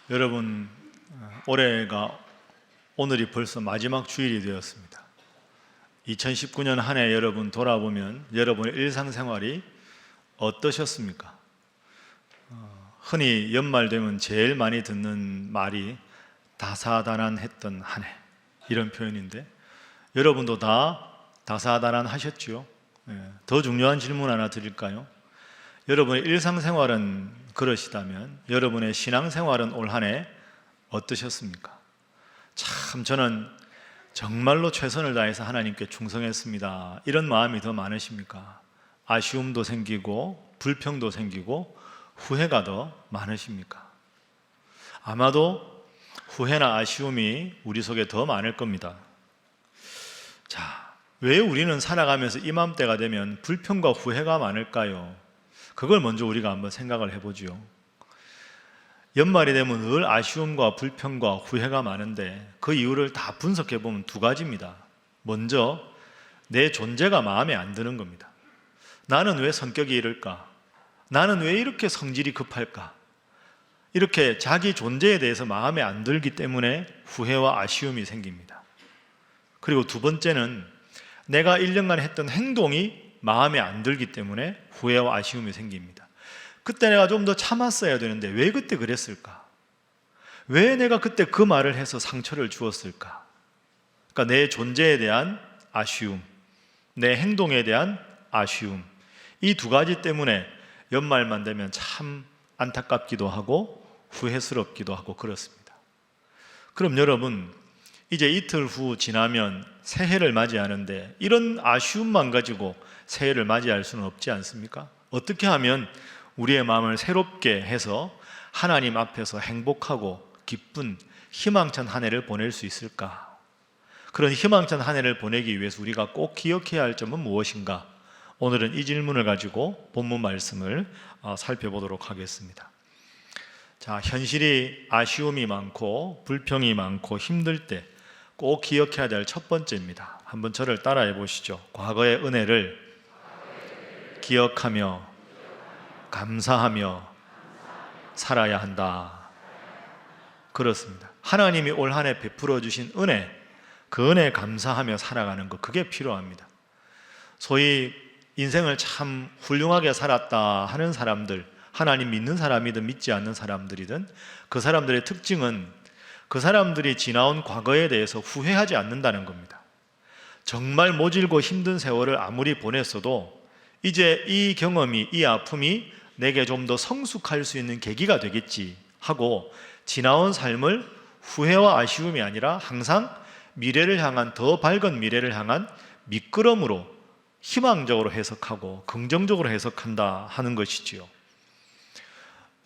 여러분, 올해가 오늘이 벌써 마지막 주일이 되었습니다. 2019년 한 해 여러분 돌아보면 여러분의 일상생활이 어떠셨습니까? 흔히 연말 되면 제일 많이 듣는 말이 다사다난했던 한 해, 이런 표현인데 여러분도 다 다사다난하셨지요? 더 중요한 질문 하나 드릴까요? 여러분의 일상생활은 그러시다면 여러분의 신앙생활은 올 한 해 어떠셨습니까? 참 저는 정말로 최선을 다해서 하나님께 충성했습니다, 이런 마음이 더 많으십니까? 아쉬움도 생기고 불평도 생기고 후회가 더 많으십니까? 아마도 후회나 아쉬움이 우리 속에 더 많을 겁니다. 자, 왜 우리는 살아가면서 이맘때가 되면 불평과 후회가 많을까요? 그걸 먼저 우리가 한번 생각을 해보죠. 연말이 되면 늘 아쉬움과 불평과 후회가 많은데 그 이유를 다 분석해 보면 두 가지입니다. 먼저 내 존재가 마음에 안 드는 겁니다. 나는 왜 성격이 이럴까? 나는 왜 이렇게 성질이 급할까? 이렇게 자기 존재에 대해서 마음에 안 들기 때문에 후회와 아쉬움이 생깁니다. 그리고 두 번째는 내가 1년간 했던 행동이 마음에 안 들기 때문에 후회와 아쉬움이 생깁니다. 그때 내가 좀 더 참았어야 되는데 왜 그때 그랬을까? 왜 내가 그때 그 말을 해서 상처를 주었을까? 그러니까 내 존재에 대한 아쉬움, 내 행동에 대한 아쉬움, 이 두 가지 때문에 연말만 되면 참 안타깝기도 하고 후회스럽기도 하고 그렇습니다. 그럼 여러분, 이제 이틀 후 지나면 새해를 맞이하는데 이런 아쉬움만 가지고 새해를 맞이할 수는 없지 않습니까? 어떻게 하면 우리의 마음을 새롭게 해서 하나님 앞에서 행복하고 기쁜 희망찬 한 해를 보낼 수 있을까? 그런 희망찬 한 해를 보내기 위해서 우리가 꼭 기억해야 할 점은 무엇인가? 오늘은 이 질문을 가지고 본문 말씀을 살펴보도록 하겠습니다. 자, 현실이 아쉬움이 많고 불평이 많고 힘들 때 꼭 기억해야 될 첫 번째입니다. 한번 저를 따라해 보시죠. 과거의 은혜를 기억하며 감사하며 살아야 한다. 그렇습니다. 하나님이 올 한 해 베풀어 주신 은혜, 그 은혜에 감사하며 살아가는 것, 그게 필요합니다. 소위 인생을 참 훌륭하게 살았다 하는 사람들, 하나님 믿는 사람이든 믿지 않는 사람들이든 그 사람들의 특징은 그 사람들이 지나온 과거에 대해서 후회하지 않는다는 겁니다. 정말 모질고 힘든 세월을 아무리 보냈어도 이제 이 경험이, 이 아픔이 내게 좀 더 성숙할 수 있는 계기가 되겠지 하고 지나온 삶을 후회와 아쉬움이 아니라 항상 미래를 향한, 더 밝은 미래를 향한 미끄럼으로 희망적으로 해석하고 긍정적으로 해석한다 하는 것이지요.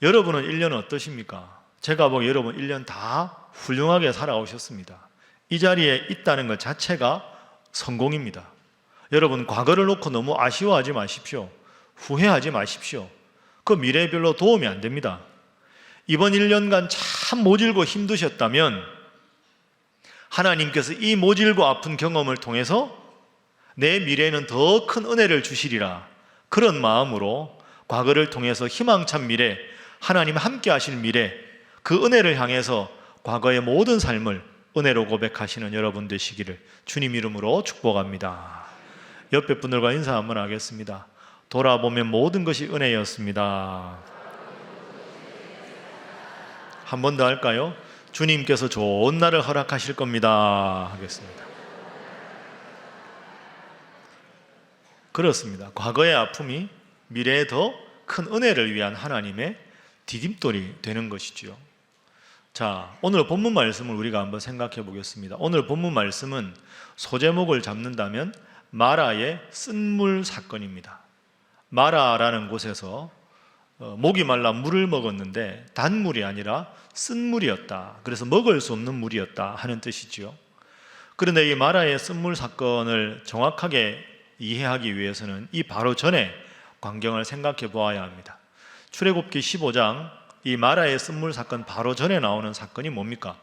여러분은 1년 어떠십니까? 제가 보기에 여러분 1년 다 훌륭하게 살아오셨습니다. 이 자리에 있다는 것 자체가 성공입니다. 여러분, 과거를 놓고 너무 아쉬워하지 마십시오. 후회하지 마십시오. 그 미래에 별로 도움이 안 됩니다. 이번 1년간 참 모질고 힘드셨다면 하나님께서 이 모질고 아픈 경험을 통해서 내 미래에는 더 큰 은혜를 주시리라, 그런 마음으로 과거를 통해서 희망찬 미래, 하나님 함께 하실 미래, 그 은혜를 향해서 과거의 모든 삶을 은혜로 고백하시는 여러분 되시기를 주님 이름으로 축복합니다. 옆에 분들과 인사 한번 하겠습니다. 돌아보면 모든 것이 은혜였습니다. 한 번 더 할까요? 주님께서 좋은 날을 허락하실 겁니다 하겠습니다. 그렇습니다. 과거의 아픔이 미래에 더 큰 은혜를 위한 하나님의 디딤돌이 되는 것이지요. 자, 오늘 본문 말씀을 우리가 한번 생각해 보겠습니다. 오늘 본문 말씀은 소제목을 잡는다면 마라의 쓴물 사건입니다. 마라라는 곳에서 목이 말라 물을 먹었는데 단물이 아니라 쓴물이었다. 그래서 먹을 수 없는 물이었다 하는 뜻이지요. 그런데 이 마라의 쓴물 사건을 정확하게 이해하기 위해서는 이 바로 전에 광경을 생각해 보아야 합니다. 출애굽기 15장, 이 마라의 쓴물 사건 바로 전에 나오는 사건이 뭡니까?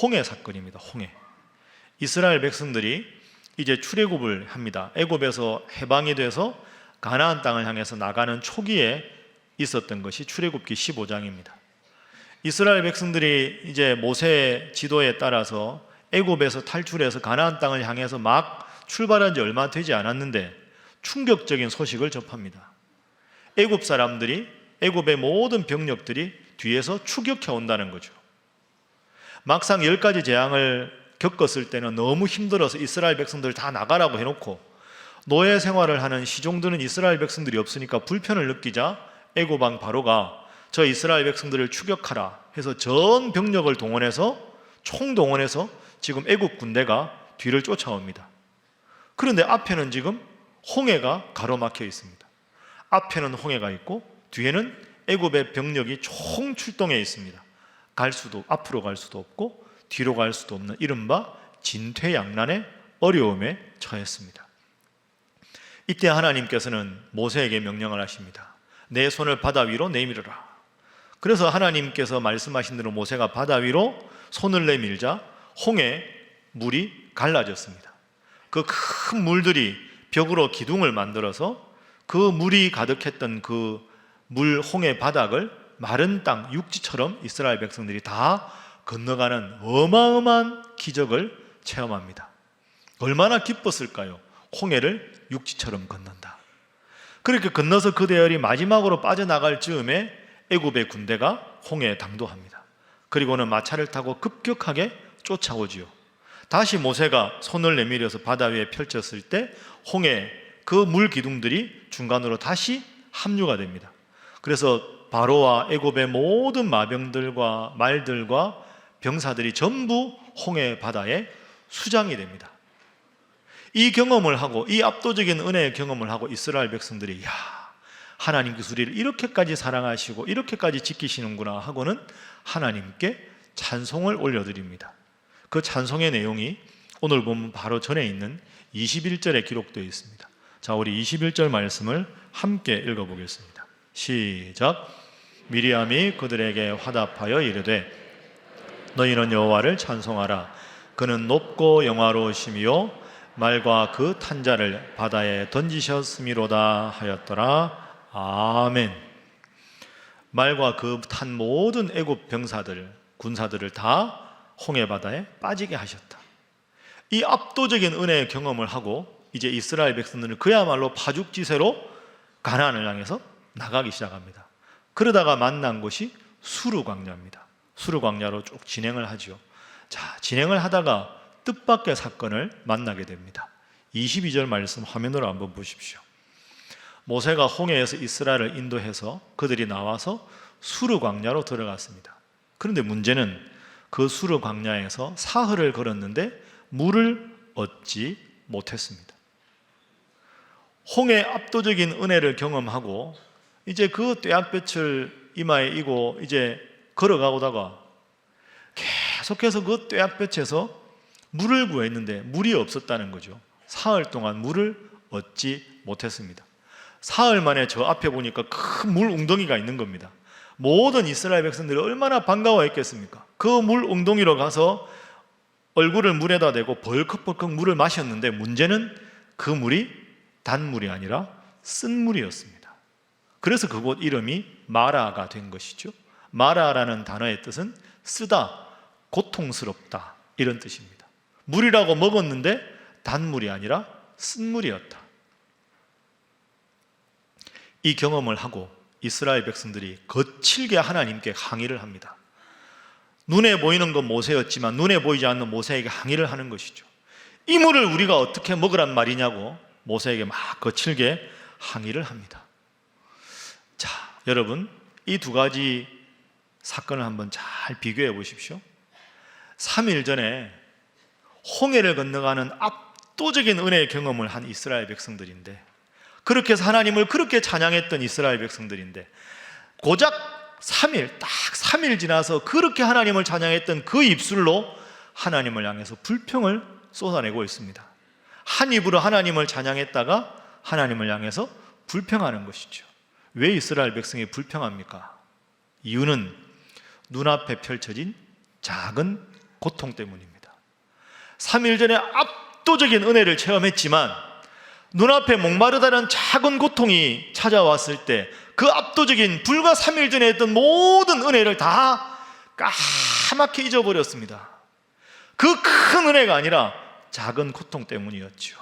홍해 사건입니다. 홍해. 이스라엘 백성들이 이제 출애굽을 합니다. 애굽에서 해방이 돼서 가나안 땅을 향해서 나가는 초기에 있었던 것이 출애굽기 15장입니다. 이스라엘 백성들이 이제 모세의 지도에 따라서 애굽에서 탈출해서 가나안 땅을 향해서 막 출발한 지 얼마 되지 않았는데 충격적인 소식을 접합니다. 애굽 사람들이, 애굽의 모든 병력들이 뒤에서 추격해 온다는 거죠. 막상 10가지 재앙을 겪었을 때는 너무 힘들어서 이스라엘 백성들 다 나가라고 해놓고 노예 생활을 하는 시종들은 이스라엘 백성들이 없으니까 불편을 느끼자 애굽 왕 바로가 저 이스라엘 백성들을 추격하라 해서 전 병력을 동원해서 총동원해서 지금 애굽 군대가 뒤를 쫓아옵니다. 그런데 앞에는 지금 홍해가 가로막혀 있습니다. 앞에는 홍해가 있고 뒤에는 애굽의 병력이 총 출동해 있습니다. 앞으로 갈 수도 없고 뒤로 갈 수도 없는 이른바 진퇴양난의 어려움에 처했습니다. 이때 하나님께서는 모세에게 명령을 하십니다. 내 손을 바다 위로 내밀어라. 그래서 하나님께서 말씀하신 대로 모세가 바다 위로 손을 내밀자 홍해 물이 갈라졌습니다. 그 큰 물들이 벽으로 기둥을 만들어서 그 물이 가득했던 그 물 홍해 바닥을 마른 땅 육지처럼 이스라엘 백성들이 다 건너가는 어마어마한 기적을 체험합니다. 얼마나 기뻤을까요? 홍해를 육지처럼 건넌다. 그렇게 건너서 그 대열이 마지막으로 빠져나갈 즈음에 애굽의 군대가 홍해에 당도합니다. 그리고는 마차를 타고 급격하게 쫓아오지요. 다시 모세가 손을 내밀어서 바다 위에 펼쳤을 때 홍해 그 물 기둥들이 중간으로 다시 합류가 됩니다. 그래서 바로와 애굽의 모든 마병들과 말들과 병사들이 전부 홍해 바다에 수장이 됩니다. 이 경험을 하고 이 압도적인 은혜의 경험을 하고 이스라엘 백성들이 하나님께서 우리를 이렇게까지 사랑하시고 이렇게까지 지키시는구나 하고는 하나님께 찬송을 올려드립니다. 그 찬송의 내용이 오늘 보면 바로 전에 있는 21절에 기록되어 있습니다. 자, 우리 21절 말씀을 함께 읽어보겠습니다. 시작. 미리암이 그들에게 화답하여 이르되 너희는 여호와를 찬송하라. 그는 높고 영화로우시며 말과 그 탄자를 바다에 던지셨음이로다 하였더라. 아멘. 말과 그 탄 모든 애굽 병사들, 군사들을 다 홍해 바다에 빠지게 하셨다. 이 압도적인 은혜의 경험을 하고 이제 이스라엘 백성들은 그야말로 파죽지세로 가나안을 향해서 나가기 시작합니다. 그러다가 만난 곳이 수르 광야입니다. 수르 광야로 쭉 진행을 하죠. 자, 진행을 하다가 뜻밖의 사건을 만나게 됩니다. 22절 말씀 화면으로 한번 보십시오. 모세가 홍해에서 이스라엘을 인도해서 그들이 나와서 수르 광야로 들어갔습니다. 그런데 문제는 그 수르 광야에서 사흘을 걸었는데 물을 얻지 못했습니다. 홍해의 압도적인 은혜를 경험하고 이제 그 떼약볕을 이마에 이고 이제 걸어가다가 계속해서 그 떼약볕에서 물을 구했는데 물이 없었다는 거죠. 사흘 동안 물을 얻지 못했습니다. 사흘 만에 저 앞에 보니까 큰 물 웅덩이가 있는 겁니다. 모든 이스라엘 백성들이 얼마나 반가워했겠습니까? 그 물 웅덩이로 가서 얼굴을 물에다 대고 벌컥벌컥 물을 마셨는데 문제는 그 물이 단물이 아니라 쓴물이었습니다. 그래서 그곳 이름이 마라가 된 것이죠. 마라라는 단어의 뜻은 쓰다, 고통스럽다 이런 뜻입니다. 물이라고 먹었는데 단물이 아니라 쓴물이었다. 이 경험을 하고 이스라엘 백성들이 거칠게 하나님께 항의를 합니다. 눈에 보이는 건 모세였지만 눈에 보이지 않는 모세에게 항의를 하는 것이죠. 이 물을 우리가 어떻게 먹으란 말이냐고 모세에게 막 거칠게 항의를 합니다. 자, 여러분, 이 두 가지 사건을 한번 잘 비교해 보십시오. 3일 전에 홍해를 건너가는 압도적인 은혜의 경험을 한 이스라엘 백성들인데, 그렇게 해서 하나님을 그렇게 찬양했던 이스라엘 백성들인데, 고작 3일, 딱 3일 지나서 그렇게 하나님을 찬양했던 그 입술로 하나님을 향해서 불평을 쏟아내고 있습니다. 한 입으로 하나님을 찬양했다가 하나님을 향해서 불평하는 것이죠. 왜 이스라엘 백성이 불평합니까? 이유는 눈앞에 펼쳐진 작은 고통 때문입니다. 3일 전에 압도적인 은혜를 체험했지만 눈앞에 목마르다는 작은 고통이 찾아왔을 때 그 압도적인 불과 3일 전에 했던 모든 은혜를 다 까맣게 잊어버렸습니다. 그 큰 은혜가 아니라 작은 고통 때문이었죠.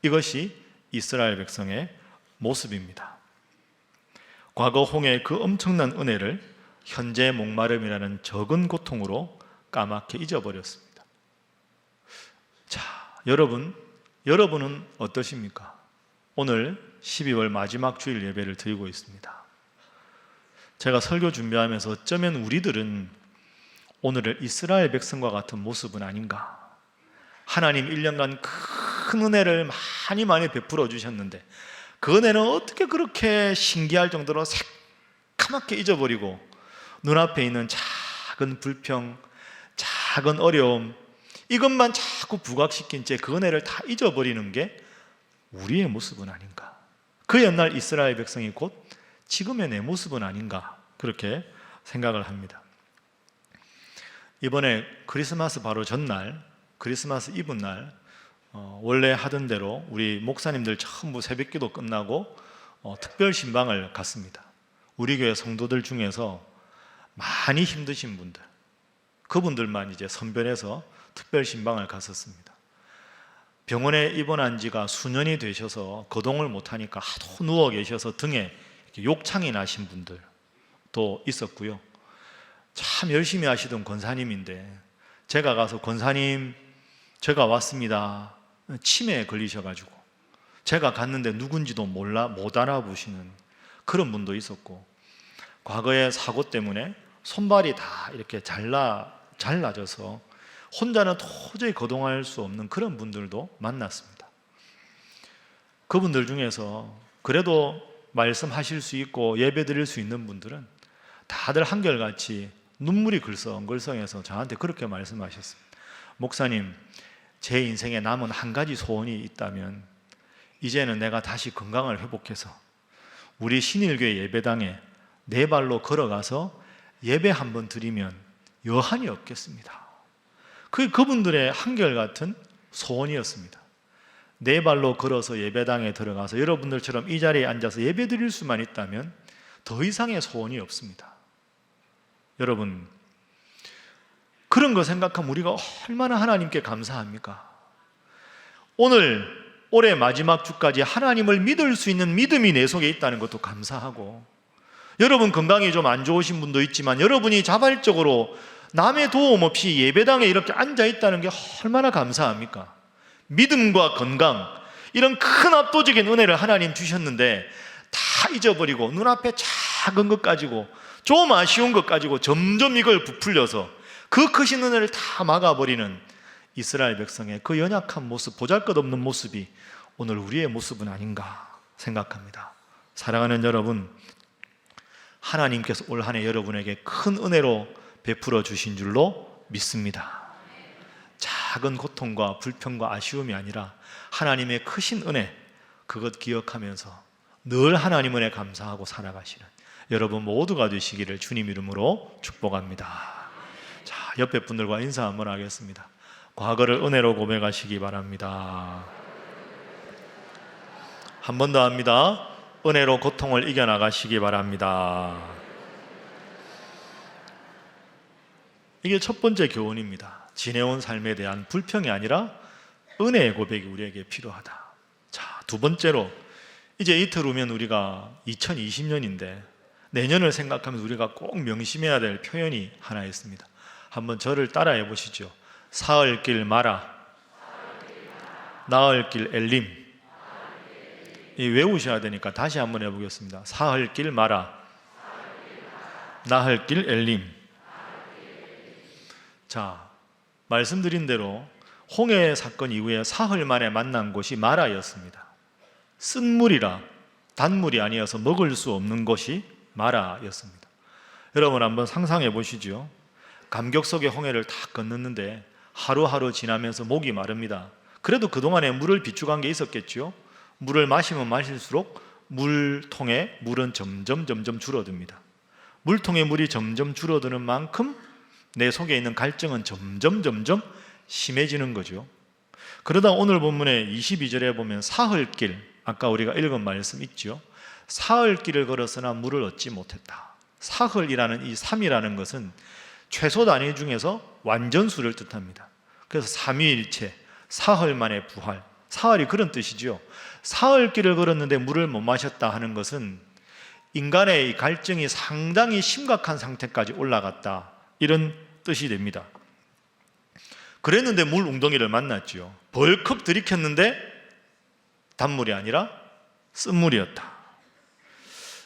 이것이 이스라엘 백성의 모습입니다. 과거 홍해의 그 엄청난 은혜를 현재 목마름이라는 적은 고통으로 까맣게 잊어버렸습니다. 자, 여러분은 어떠십니까? 오늘 12월 마지막 주일 예배를 드리고 있습니다. 제가 설교 준비하면서 어쩌면 우리들은 오늘의 이스라엘 백성과 같은 모습은 아닌가? 하나님 1년간 큰 은혜를 많이 베풀어 주셨는데 그 은혜는 어떻게 그렇게 신기할 정도로 새카맣게 잊어버리고 눈앞에 있는 작은 불평, 작은 어려움, 이것만 자꾸 부각시킨 채 그 은혜를 다 잊어버리는 게 우리의 모습은 아닌가? 그 옛날 이스라엘 백성이 곧 지금의 내 모습은 아닌가? 그렇게 생각을 합니다. 이번에 크리스마스 바로 전날, 크리스마스 이브 날 원래 하던 대로 우리 목사님들 전부 새벽기도 끝나고 특별 신방을 갔습니다. 우리 교회 성도들 중에서 많이 힘드신 분들, 그분들만 이제 선별해서 특별 신방을 갔었습니다. 병원에 입원한 지가 수년이 되셔서 거동을 못하니까 하도 누워 계셔서 등에 이렇게 욕창이 나신 분들도 있었고요. 참 열심히 하시던 권사님인데 제가 가서 권사님 제가 왔습니다. 치매에 걸리셔가지고 제가 갔는데 누군지도 못 알아보시는 그런 분도 있었고, 과거의 사고 때문에 손발이 다 이렇게 잘라져서 혼자는 도저히 거동할 수 없는 그런 분들도 만났습니다. 그분들 중에서 그래도 말씀하실 수 있고 예배 드릴 수 있는 분들은 다들 한결같이 눈물이 글썽글썽해서 저한테 그렇게 말씀하셨습니다. 목사님, 제 인생에 남은 한 가지 소원이 있다면 이제는 내가 다시 건강을 회복해서 우리 신일교회 예배당에 네 발로 걸어가서 예배 한번 드리면 여한이 없겠습니다. 그게 그분들의 한결같은 소원이었습니다. 네 발로 걸어서 예배당에 들어가서 여러분들처럼 이 자리에 앉아서 예배 드릴 수만 있다면 더 이상의 소원이 없습니다. 여러분, 그런 거 생각하면 우리가 얼마나 하나님께 감사합니까? 올해 마지막 주까지 하나님을 믿을 수 있는 믿음이 내 속에 있다는 것도 감사하고, 여러분 건강이 좀 안 좋으신 분도 있지만 여러분이 자발적으로 남의 도움 없이 예배당에 이렇게 앉아 있다는 게 얼마나 감사합니까? 믿음과 건강, 이런 큰 압도적인 은혜를 하나님 주셨는데 다 잊어버리고 눈앞에 작은 것 가지고 좀 아쉬운 것 가지고 점점 이걸 부풀려서 그 크신 은혜를 다 막아버리는 이스라엘 백성의 그 연약한 모습, 보잘것없는 모습이 오늘 우리의 모습은 아닌가 생각합니다. 사랑하는 여러분, 하나님께서 올 한 해 여러분에게 큰 은혜로 베풀어 주신 줄로 믿습니다. 작은 고통과 불평과 아쉬움이 아니라 하나님의 크신 은혜, 그것 기억하면서 늘 하나님 은혜 감사하고 살아가시는 여러분 모두가 되시기를 주님 이름으로 축복합니다. 자, 옆에 분들과 인사 한번 하겠습니다. 과거를 은혜로 고백하시기 바랍니다. 한 번 더 합니다. 은혜로 고통을 이겨나가시기 바랍니다. 이게 첫 번째 교훈입니다. 지내온 삶에 대한 불평이 아니라 은혜의 고백이 우리에게 필요하다. 자, 두 번째로, 이제 이틀 후면 우리가 2020년인데 내년을 생각하면서 우리가 꼭 명심해야 될 표현이 하나 있습니다. 한번 저를 따라해 보시죠. 사흘 길 마라, 나흘 길 엘림. 외우셔야 되니까 다시 한번 해보겠습니다. 사흘 길 마라, 나흘 길 엘림. 자, 말씀드린 대로 홍해 사건 이후에 사흘 만에 만난 곳이 마라였습니다. 쓴 물이라 단물이 아니어서 먹을 수 없는 곳이 마라였습니다. 여러분 한번 상상해 보시죠. 감격 속의 홍해를 다 건넜는데 하루하루 지나면서 목이 마릅니다. 그래도 그동안에 물을 비축한 게 있었겠죠. 물을 마시면 마실수록 물통에 물은 점점 줄어듭니다. 물통에 물이 점점 줄어드는 만큼 내 속에 있는 갈증은 점점 심해지는 거죠. 그러다 오늘 본문의 22절에 보면 사흘길, 아까 우리가 읽은 말씀 있죠. 사흘길을 걸었으나 물을 얻지 못했다. 사흘이라는 이 3이라는 것은 최소 단위 중에서 완전수를 뜻합니다. 그래서 삼위일체, 사흘 만에 부활, 사흘이 그런 뜻이죠. 사흘 길을 걸었는데 물을 못 마셨다 하는 것은 인간의 갈증이 상당히 심각한 상태까지 올라갔다, 이런 뜻이 됩니다. 그랬는데 물 웅덩이를 만났죠. 벌컥 들이켰는데 단물이 아니라 쓴물이었다.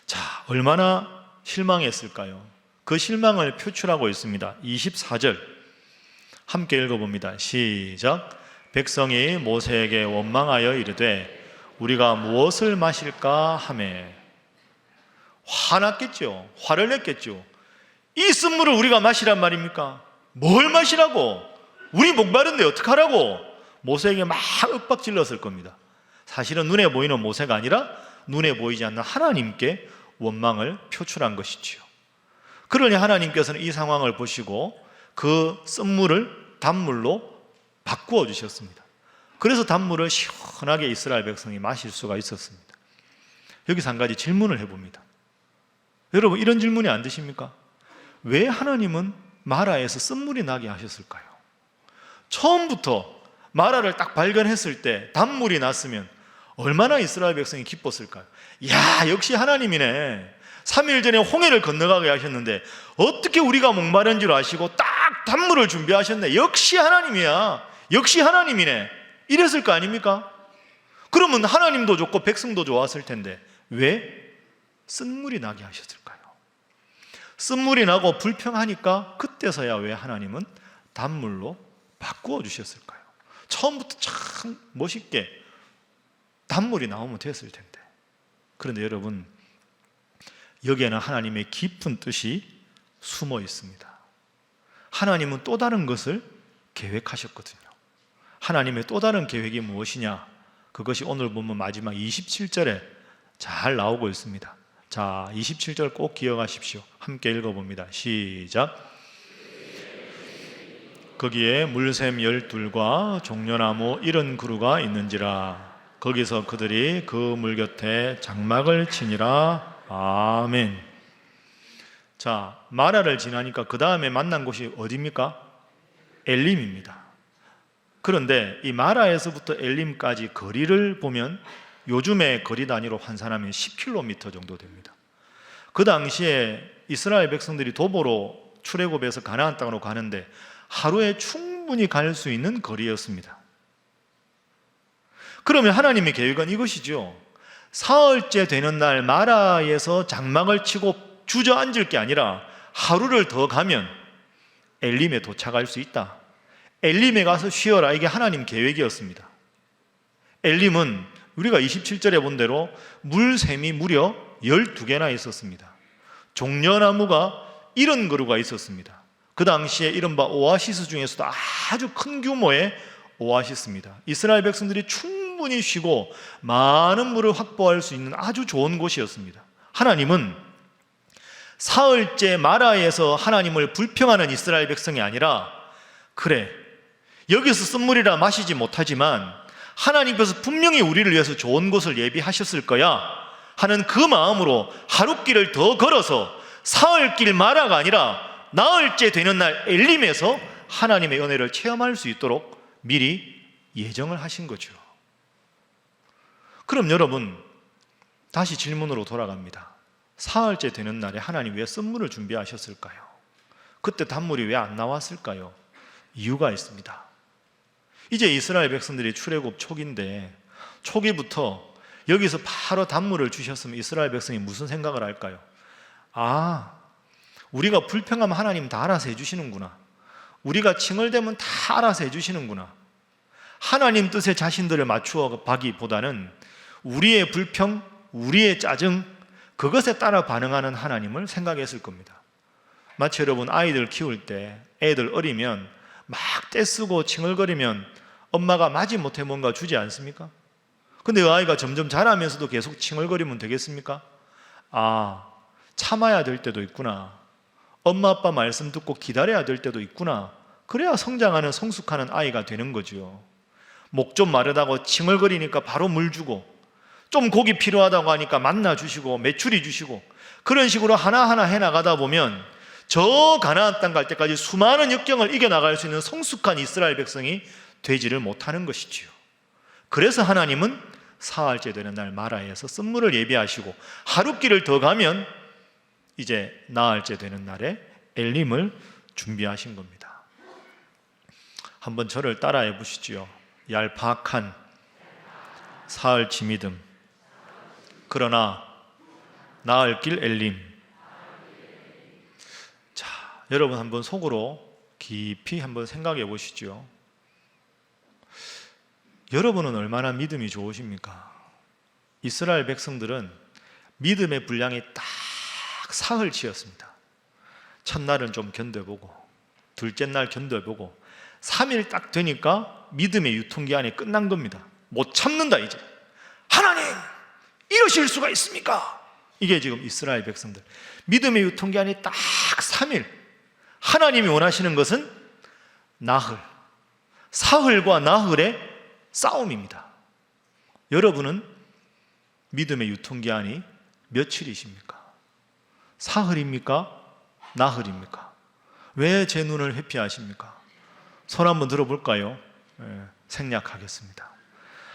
자, 얼마나 실망했을까요? 그 실망을 표출하고 있습니다. 24절 함께 읽어봅니다. 시작. 백성이 모세에게 원망하여 이르되 우리가 무엇을 마실까 하매. 화났겠죠. 화를 냈겠죠. 이 쓴물을 우리가 마시란 말입니까? 뭘 마시라고? 우리 목마른데 어떡하라고? 모세에게 막 윽박질렀을 겁니다. 사실은 눈에 보이는 모세가 아니라 눈에 보이지 않는 하나님께 원망을 표출한 것이지요. 그러니 하나님께서는 이 상황을 보시고 그 쓴물을 단물로 바꾸어 주셨습니다. 그래서 단물을 시원하게 이스라엘 백성이 마실 수가 있었습니다. 여기서 한 가지 질문을 해봅니다. 여러분, 이런 질문이 안 드십니까? 왜 하나님은 마라에서 쓴물이 나게 하셨을까요? 처음부터 마라를 딱 발견했을 때 단물이 났으면 얼마나 이스라엘 백성이 기뻤을까요? 야, 역시 하나님이네. 3일 전에 홍해를 건너가게 하셨는데 어떻게 우리가 목마른 줄 아시고 딱 단물을 준비하셨네. 역시 하나님이야. 역시 하나님이네. 이랬을 거 아닙니까? 그러면 하나님도 좋고 백성도 좋았을 텐데 왜 쓴물이 나게 하셨을까요? 쓴물이 나고 불평하니까 그때서야 왜 하나님은 단물로 바꾸어 주셨을까요? 처음부터 참 멋있게 단물이 나오면 됐을 텐데. 그런데 여러분, 여기에는 하나님의 깊은 뜻이 숨어 있습니다. 하나님은 또 다른 것을 계획하셨거든요. 하나님의 또 다른 계획이 무엇이냐? 그것이 오늘 보면 마지막 27절에 잘 나오고 있습니다. 자, 27절 꼭 기억하십시오. 함께 읽어봅니다. 시작. 거기에 물샘 12과 종려나무 70그루가 있는지라. 거기서 그들이 그 물 곁에 장막을 치니라. 아멘. 자, 마라를 지나니까 그 다음에 만난 곳이 어디입니까? 엘림입니다. 그런데 이 마라에서부터 엘림까지 거리를 보면 요즘의 거리 단위로 환산하면 10km 정도 됩니다. 그 당시에 이스라엘 백성들이 도보로 출애굽해서 가나안 땅으로 가는데 하루에 충분히 갈 수 있는 거리였습니다. 그러면 하나님의 계획은 이것이죠. 사흘째 되는 날 마라에서 장막을 치고 주저앉을 게 아니라 하루를 더 가면 엘림에 도착할 수 있다. 엘림에 가서 쉬어라. 이게 하나님 계획이었습니다. 엘림은 우리가 27절에 본 대로 물샘이 무려 12개나 있었습니다. 종려나무가 70그루가 있었습니다. 그 당시에 이른바 오아시스 중에서도 아주 큰 규모의 오아시스입니다. 이스라엘 백성들이 충분히 쉬고 많은 물을 확보할 수 있는 아주 좋은 곳이었습니다. 하나님은 사흘째 마라에서 하나님을 불평하는 이스라엘 백성이 아니라, 그래, 여기서 쓴물이라 마시지 못하지만 하나님께서 분명히 우리를 위해서 좋은 곳을 예비하셨을 거야 하는 그 마음으로 하룻길을 더 걸어서 사흘길 마라가 아니라 나흘째 되는 날 엘림에서 하나님의 은혜를 체험할 수 있도록 미리 예정을 하신 거죠. 그럼 여러분, 다시 질문으로 돌아갑니다. 사흘째 되는 날에 하나님 왜 쓴물을 준비하셨을까요? 그때 단물이 왜 안 나왔을까요? 이유가 있습니다. 이제 이스라엘 백성들이 출애굽 초기인데 초기부터 여기서 바로 단물을 주셨으면 이스라엘 백성이 무슨 생각을 할까요? 아, 우리가 불평하면 하나님 다 알아서 해주시는구나. 우리가 칭얼대면 다 알아서 해주시는구나. 하나님 뜻에 자신들을 맞추어 가기보다는 우리의 불평, 우리의 짜증, 그것에 따라 반응하는 하나님을 생각했을 겁니다. 마치 여러분 아이들 키울 때 애들 어리면 막 떼쓰고 칭얼거리면 엄마가 마지못해 뭔가 주지 않습니까? 근데 그 아이가 점점 자라면서도 계속 칭얼거리면 되겠습니까? 아, 참아야 될 때도 있구나. 엄마 아빠 말씀 듣고 기다려야 될 때도 있구나. 그래야 성장하는 성숙하는 아이가 되는 거죠. 목 좀 마르다고 칭얼거리니까 바로 물 주고, 좀 고기 필요하다고 하니까 만나 주시고 메추리 주시고, 그런 식으로 하나하나 해나가다 보면 저 가나안 땅 갈 때까지 수많은 역경을 이겨나갈 수 있는 성숙한 이스라엘 백성이 되지를 못하는 것이지요. 그래서 하나님은 사흘째 되는 날 마라에서 씀물을 예비하시고 하루 길을 더 가면 이제 나흘째 되는 날에 엘림을 준비하신 겁니다. 한번 저를 따라해 보시죠. 얄팍한 사흘치 믿음, 그러나 나을 길 엘림. 자, 여러분 한번 속으로 깊이 한번 생각해 보시죠. 여러분은 얼마나 믿음이 좋으십니까? 이스라엘 백성들은 믿음의 분량이 딱 사흘치였습니다. 첫날은 좀 견뎌보고, 둘째 날 견뎌보고, 3일 딱 되니까 믿음의 유통기한이 끝난 겁니다. 못 참는다 이제. 하나님, 이러실 수가 있습니까? 이게 지금 이스라엘 백성들 믿음의 유통기한이 딱 3일. 하나님이 원하시는 것은 나흘, 사흘과 나흘의 싸움입니다. 여러분은 믿음의 유통기한이 며칠이십니까? 사흘입니까? 나흘입니까? 왜 제 눈을 회피하십니까? 손 한번 들어볼까요? 생략하겠습니다.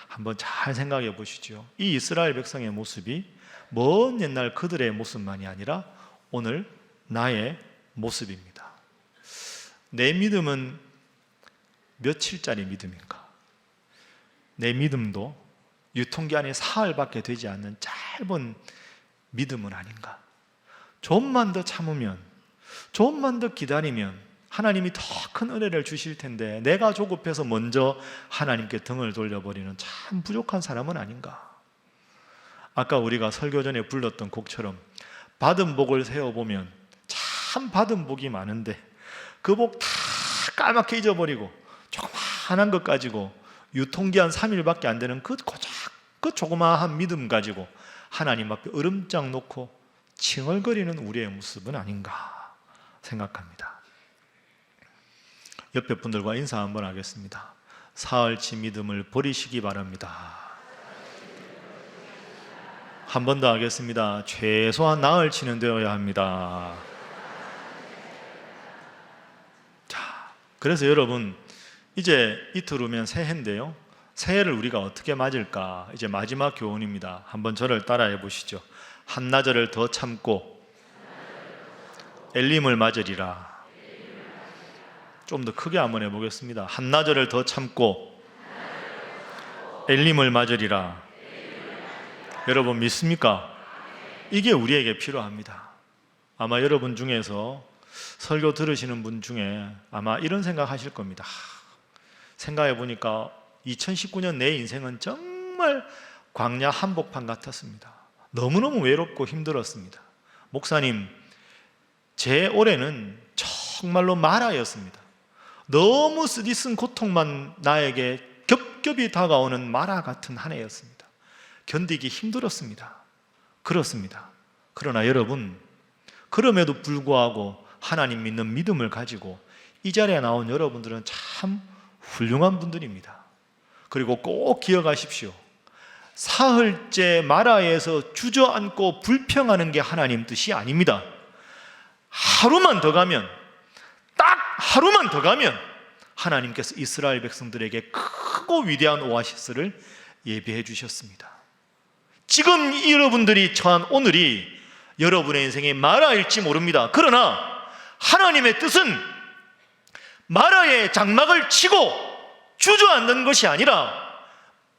한번 잘 생각해 보시죠. 이 이스라엘 백성의 모습이 먼 옛날 그들의 모습만이 아니라 오늘 나의 모습입니다. 내 믿음은 며칠짜리 믿음인가? 내 믿음도 유통기한이 사흘밖에 되지 않는 짧은 믿음은 아닌가? 조금만 더 참으면, 조금만 더 기다리면 하나님이 더 큰 은혜를 주실 텐데 내가 조급해서 먼저 하나님께 등을 돌려버리는 참 부족한 사람은 아닌가? 아까 우리가 설교 전에 불렀던 곡처럼 받은 복을 세어보면 참 받은 복이 많은데 그 복 다 까맣게 잊어버리고 조그마한 것 가지고 유통기한 3일밖에 안 되는 그 조그마한 믿음 가지고 하나님 앞에 으름장 놓고 칭얼거리는 우리의 모습은 아닌가 생각합니다. 옆에 분들과 인사 한번 하겠습니다. 사흘치 믿음을 버리시기 바랍니다. 한 번 더 하겠습니다. 최소한 나흘치는 되어야 합니다. 자, 그래서 여러분 이제 이틀 후면 새해인데요. 새해를 우리가 어떻게 맞을까? 이제 마지막 교훈입니다. 한번 저를 따라해 보시죠. 한나절을 더 참고 엘림을 맞으리라. 좀 더 크게 한번 해보겠습니다. 한나절을 더 참고 엘림을 맞으리라. 여러분 믿습니까? 이게 우리에게 필요합니다. 아마 여러분 중에서 설교 들으시는 분 중에 아마 이런 생각 하실 겁니다. 생각해 보니까 2019년 내 인생은 정말 광야 한복판 같았습니다. 너무너무 외롭고 힘들었습니다. 목사님, 제 올해는 정말로 마라였습니다. 너무 쓰디쓴 고통만 나에게 겹겹이 다가오는 마라 같은 한 해였습니다. 견디기 힘들었습니다. 그렇습니다. 그러나 여러분, 그럼에도 불구하고 하나님 믿는 믿음을 가지고 이 자리에 나온 여러분들은 참 훌륭한 분들입니다. 그리고 꼭 기억하십시오. 사흘째 마라에서 주저앉고 불평하는 게 하나님 뜻이 아닙니다. 하루만 더 가면, 딱 하루만 더 가면 하나님께서 이스라엘 백성들에게 크고 위대한 오아시스를 예비해 주셨습니다. 지금 여러분들이 처한 오늘이 여러분의 인생의 마라일지 모릅니다. 그러나 하나님의 뜻은 마라의 장막을 치고 주저앉는 것이 아니라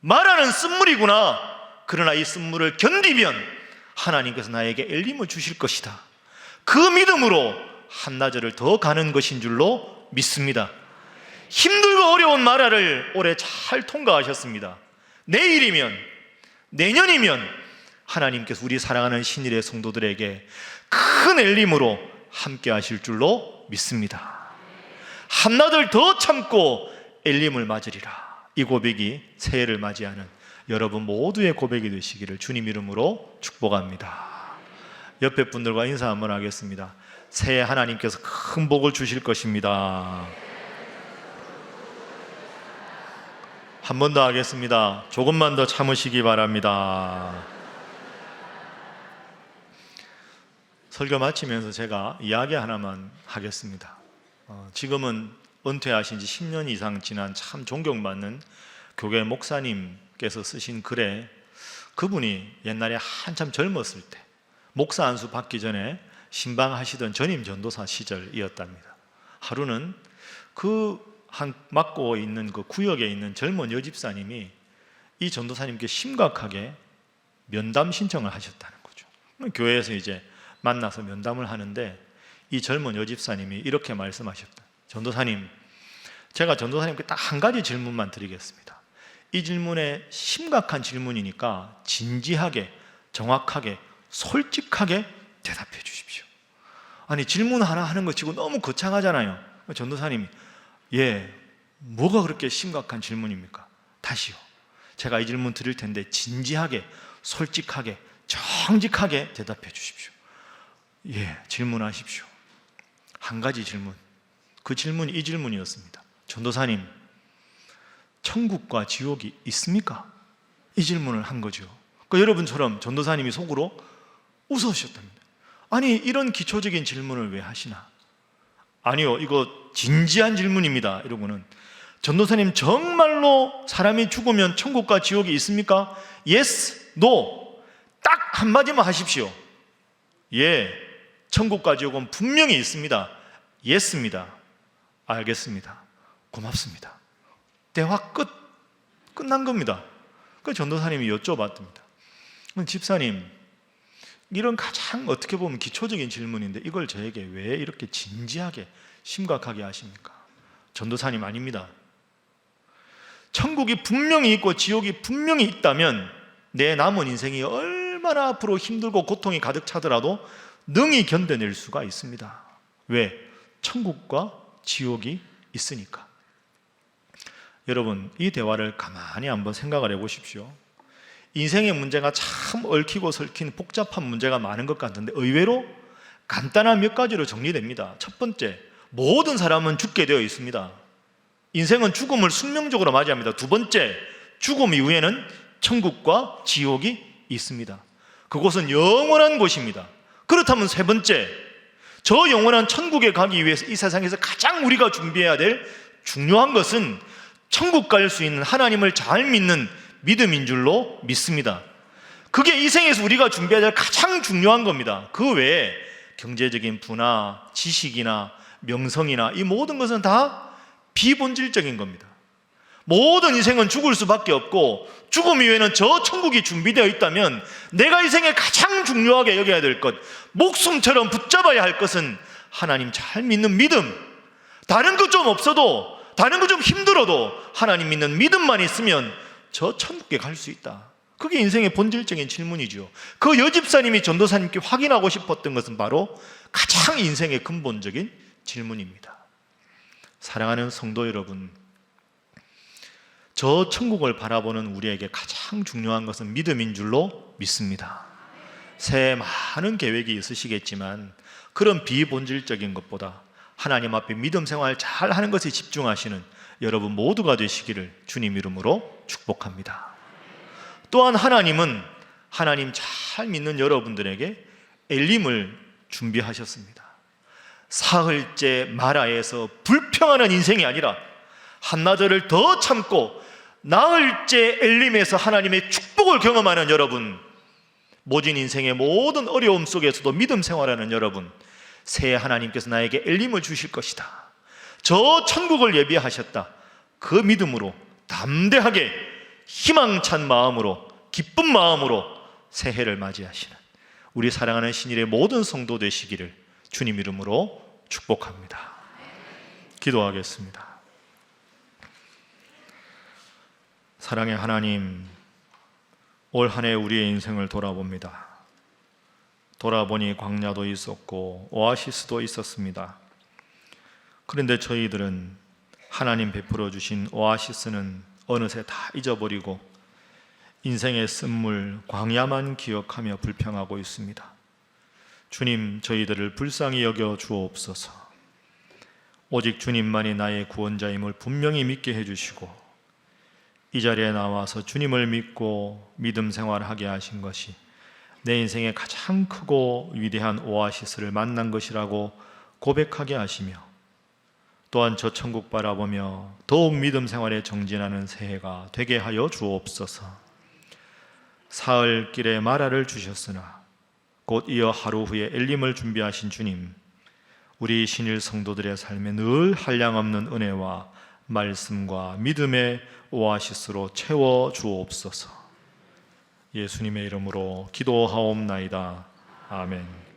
마라는 쓴물이구나. 그러나 이 쓴물을 견디면 하나님께서 나에게 엘림을 주실 것이다. 그 믿음으로 한나절을 더 가는 것인 줄로 믿습니다. 힘들고 어려운 마라를 올해 잘 통과하셨습니다. 내일이면, 내년이면 하나님께서 우리 사랑하는 신일의 성도들에게 큰 엘림으로 함께 하실 줄로 믿습니다. 한나절 더 참고 엘림을 맞으리라. 이 고백이 새해를 맞이하는 여러분 모두의 고백이 되시기를 주님 이름으로 축복합니다. 옆에 분들과 인사 한번 하겠습니다. 새해 하나님께서 큰 복을 주실 것입니다. 한 번 더 하겠습니다. 조금만 더 참으시기 바랍니다. 설교 마치면서 제가 이야기 하나만 하겠습니다. 지금은 은퇴하신 지 10년 이상 지난 참 존경받는 교회 목사님께서 쓰신 글에 그분이 옛날에 한참 젊었을 때 목사 안수 받기 전에 신방하시던 전임 전도사 시절이었답니다. 하루는 맡고 있는 그 구역에 있는 젊은 여집사님이 이 전도사님께 심각하게 면담 신청을 하셨다는 거죠. 교회에서 이제 만나서 면담을 하는데 이 젊은 여집사님이 이렇게 말씀하셨다. 전도사님, 제가 전도사님께 딱 한 가지 질문만 드리겠습니다. 이 질문에 심각한 질문이니까 진지하게, 정확하게, 솔직하게 대답해 주십시오. 아니, 질문 하나 하는 거 치고 너무 거창하잖아요. 전도사님이, 예, 뭐가 그렇게 심각한 질문입니까? 다시요. 제가 이 질문 드릴 텐데 진지하게, 솔직하게, 정직하게 대답해 주십시오. 예, 질문하십시오. 한 가지 질문. 그 질문이 이 질문이었습니다. 전도사님, 천국과 지옥이 있습니까? 이 질문을 한 거죠. 그러니까 여러분처럼 전도사님이 속으로 웃으셨답니다. 아니, 이런 기초적인 질문을 왜 하시나? 아니요, 이거 진지한 질문입니다. 이러고는, 전도사님, 정말로 사람이 죽으면 천국과 지옥이 있습니까? Yes, No. 딱 한마디만 하십시오. 예, 천국과 지옥은 분명히 있습니다. Yes입니다. 알겠습니다. 고맙습니다. 대화 끝난 겁니다. 그 전도사님이 여쭤봤답니다. 집사님, 이런 가장 어떻게 보면 기초적인 질문인데 이걸 저에게 왜 이렇게 진지하게 심각하게 하십니까? 전도사님, 아닙니다. 천국이 분명히 있고 지옥이 분명히 있다면 내 남은 인생이 얼마나 앞으로 힘들고 고통이 가득 차더라도 능히 견뎌낼 수가 있습니다. 왜? 천국과 지옥이 있으니까. 여러분, 이 대화를 가만히 한번 생각을 해보십시오. 인생의 문제가 참 얽히고 설킨 복잡한 문제가 많은 것 같은데 의외로 간단한 몇 가지로 정리됩니다. 첫 번째, 모든 사람은 죽게 되어 있습니다. 인생은 죽음을 숙명적으로 맞이합니다. 두 번째, 죽음 이후에는 천국과 지옥이 있습니다. 그곳은 영원한 곳입니다. 그렇다면 세 번째, 저 영원한 천국에 가기 위해서 이 세상에서 가장 우리가 준비해야 될 중요한 것은 천국 갈 수 있는 하나님을 잘 믿는 믿음인 줄로 믿습니다. 그게 이 생에서 우리가 준비해야 될 가장 중요한 겁니다. 그 외에 경제적인 부나 지식이나 명성이나 이 모든 것은 다 비본질적인 겁니다. 모든 인생은 죽을 수밖에 없고 죽음 이후에는 저 천국이 준비되어 있다면 내가 이 생에 가장 중요하게 여겨야 될 것, 목숨처럼 붙잡아야 할 것은 하나님 잘 믿는 믿음. 다른 것 좀 없어도, 다른 것 좀 힘들어도 하나님 믿는 믿음만 있으면 저 천국에 갈 수 있다. 그게 인생의 본질적인 질문이죠. 그 여집사님이 전도사님께 확인하고 싶었던 것은 바로 가장 인생의 근본적인 질문입니다. 사랑하는 성도 여러분, 저 천국을 바라보는 우리에게 가장 중요한 것은 믿음인 줄로 믿습니다. 새해 많은 계획이 있으시겠지만 그런 비본질적인 것보다 하나님 앞에 믿음 생활 잘 하는 것에 집중하시는 여러분 모두가 되시기를 주님 이름으로 축복합니다. 또한 하나님은 하나님 잘 믿는 여러분들에게 엘림을 준비하셨습니다. 사흘째 마라에서 불평하는 인생이 아니라 한나절을 더 참고 나흘째 엘림에서 하나님의 축복을 경험하는 여러분, 모진 인생의 모든 어려움 속에서도 믿음 생활하는 여러분, 새해 하나님께서 나에게 엘림을 주실 것이다, 저 천국을 예비하셨다, 그 믿음으로 담대하게 희망찬 마음으로 기쁜 마음으로 새해를 맞이하시는 우리 사랑하는 신일의 모든 성도 되시기를 주님 이름으로 축복합니다. 기도하겠습니다. 사랑의 하나님, 올 한 해 우리의 인생을 돌아봅니다. 돌아보니 광야도 있었고 오아시스도 있었습니다. 그런데 저희들은 하나님 베풀어 주신 오아시스는 어느새 다 잊어버리고 인생의 쓴물 광야만 기억하며 불평하고 있습니다. 주님, 저희들을 불쌍히 여겨 주옵소서. 오직 주님만이 나의 구원자임을 분명히 믿게 해주시고 이 자리에 나와서 주님을 믿고 믿음 생활하게 하신 것이 내 인생의 가장 크고 위대한 오아시스를 만난 것이라고 고백하게 하시며, 또한 저 천국 바라보며 더욱 믿음 생활에 정진하는 새해가 되게 하여 주옵소서. 사흘길에 마라를 주셨으나 곧 이어 하루 후에 엘림을 준비하신 주님, 우리 신일 성도들의 삶에 늘 한량없는 은혜와 말씀과 믿음의 오아시스로 채워 주옵소서. 예수님의 이름으로 기도하옵나이다. 아멘.